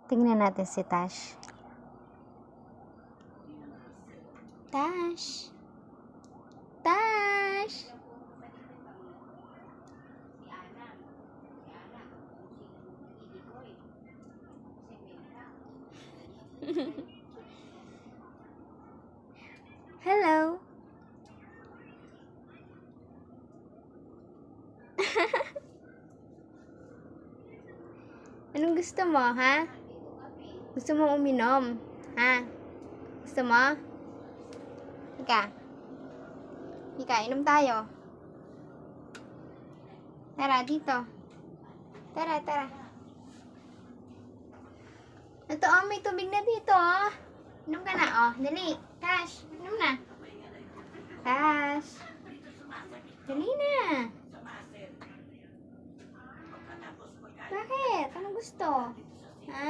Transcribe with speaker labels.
Speaker 1: Tingnan natin si Tash. Tash! Tash! Hello! Anong gusto mo, ha? Gusto mo uminom? Ha? Gusto mo? Ika. Ika, inom tayo. Tara, dito. Tara, tara. Ito, oh, may tubig na dito, oh. Inom ka na, oh. Dali. Tash, inom na. Tash. Dali na. Bakit? Anong gusto? Ha?